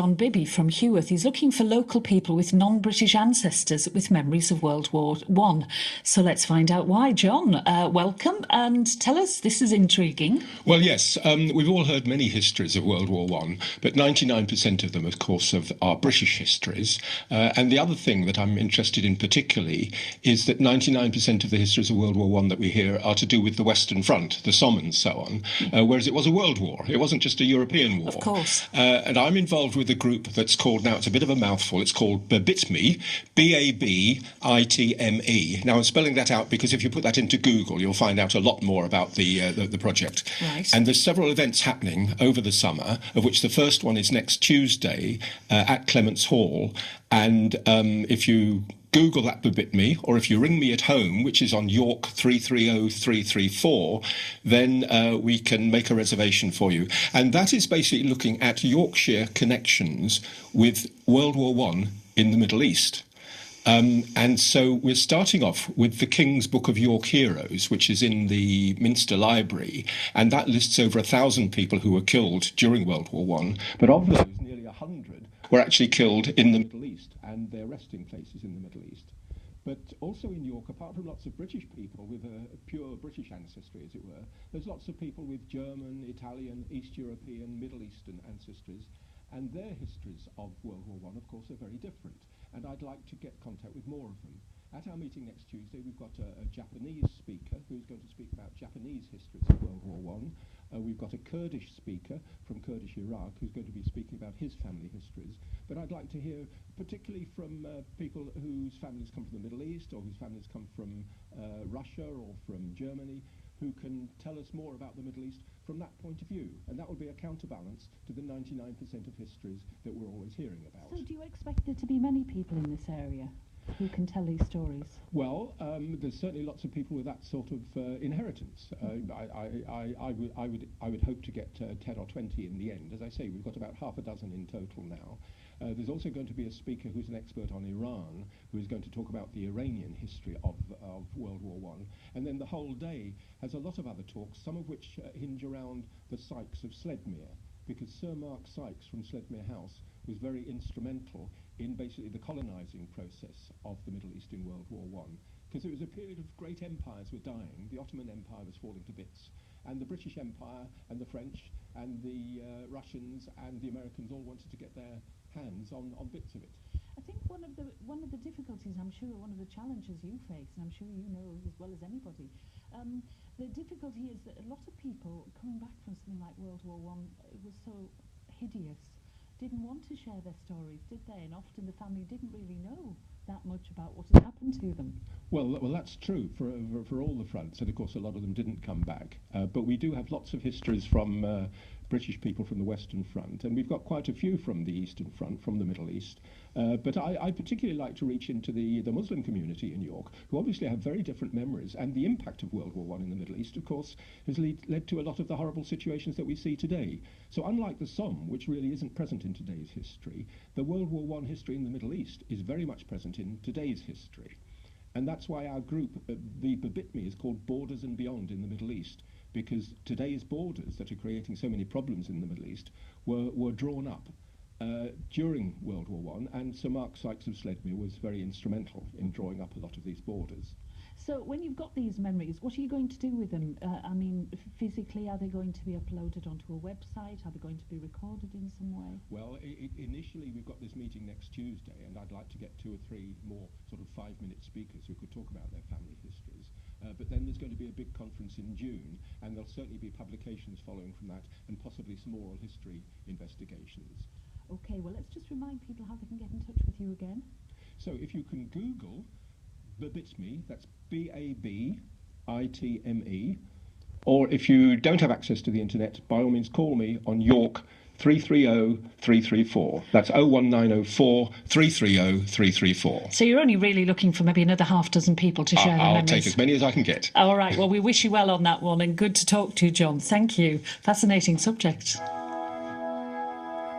John Bibby from Heworth. He's looking for local people with non-British ancestors with memories of World War I. So let's find out why. John, welcome, and tell us, this is intriguing. Well, yes, we've all heard many histories of World War I, but 99% of them, of course, are British histories. And the other thing that I'm interested in particularly is that 99% of the histories of World War I that we hear are to do with the Western Front, the Somme and so on, whereas it was a world war. It wasn't just a European war. Of course. And I'm involved with a group that's called, now it's a bit of a mouthful, it's called BABITME, B-A-B-I-T-M-E. Now I'm spelling that out because if you put that into Google, you'll find out a lot more about the project. Right. And there's several events happening over the summer, of which the first one is next Tuesday at Clements Hall. And if you Google that BABITME, or if you ring me at home, which is on York 330334, then we can make a reservation for you. And that is basically looking at Yorkshire connections with World War I in the Middle East. And so we're starting off with the King's Book of York Heroes, which is in the Minster Library, and that lists over 1,000 people who were killed during World War I. But of those, nearly 100 were actually killed in the Middle East, and their resting places in the Middle East. But also in York, apart from lots of British people with a pure British ancestry, as it were, there's lots of people with German, Italian, East European, Middle Eastern ancestries, and their histories of World War I, of course, are very different. And I'd like to get contact with more of them. At our meeting next Tuesday, we've got a Japanese speaker who's going to speak about Japanese histories of World War I. We've got a Kurdish speaker from Kurdish Iraq who's going to be speaking about his family histories. But I'd like to hear particularly from people whose families come from the Middle East or whose families come from Russia or from Germany, who can tell us more about the Middle East from that point of view. And that will be a counterbalance to the 99% of histories that we're always hearing about. So do you expect there to be many people in this area who can tell these stories? Well, there's certainly lots of people with that sort of inheritance. I would hope to get 10 or 20 in the end. As I say, we've got about half a dozen in total now. There's also going to be a speaker who's an expert on Iran, who is going to talk about the Iranian history of World War I. And then the whole day has a lot of other talks, some of which hinge around the Sykes of Sledmere, because Sir Mark Sykes from Sledmere House was very instrumental in basically the colonising process of the Middle East in World War I. Because it was a period of great empires were dying. The Ottoman Empire was falling to bits. And the British Empire and the French and the Russians and the Americans all wanted to get their hands on bits of it. I think one of the difficulties, I'm sure, one of the challenges you face, and I'm sure you know as well as anybody, the difficulty is that a lot of people coming back from something like World War I, it was so hideous, didn't want to share their stories, did they? And often the family didn't really know that much about what had happened to them. Well, that's true for all the fronts, and of course a lot of them didn't come back. But we do have lots of histories from British people from the Western Front, and we've got quite a few from the Eastern Front, from the Middle East. But I particularly like to reach into the Muslim community in York, who obviously have very different memories, and the impact of World War I in the Middle East, of course, has led to a lot of the horrible situations that we see today. So unlike the Somme, which really isn't present in today's history, the World War I history in the Middle East is very much present in today's history. And that's why our group, the BABITME, is called Borders and Beyond in the Middle East, because today's borders that are creating so many problems in the Middle East were drawn up during World War I, and Sir Mark Sykes of Sledmere was very instrumental in drawing up a lot of these borders. So when you've got these memories, what are you going to do with them? I mean, physically, are they going to be uploaded onto a website? Are they going to be recorded in some way? Well, initially we've got this meeting next Tuesday, and I'd like to get 2 or 3 more sort of 5-minute speakers who could talk about their family histories. But then there's going to be a big conference in June, and there'll certainly be publications following from that, and possibly some oral history investigations. Okay, well, let's just remind people how they can get in touch with you again. So if you can Google BABITME, that's B-A-B-I-T-M-E, or if you don't have access to the internet, by all means call me on York 330334. That's 01904 330 334. So you're only really looking for maybe another half dozen people to share their memories. I'll take as many as I can get. All right, well, we wish you well on that one, and good to talk to you, John. Thank you. Fascinating subject.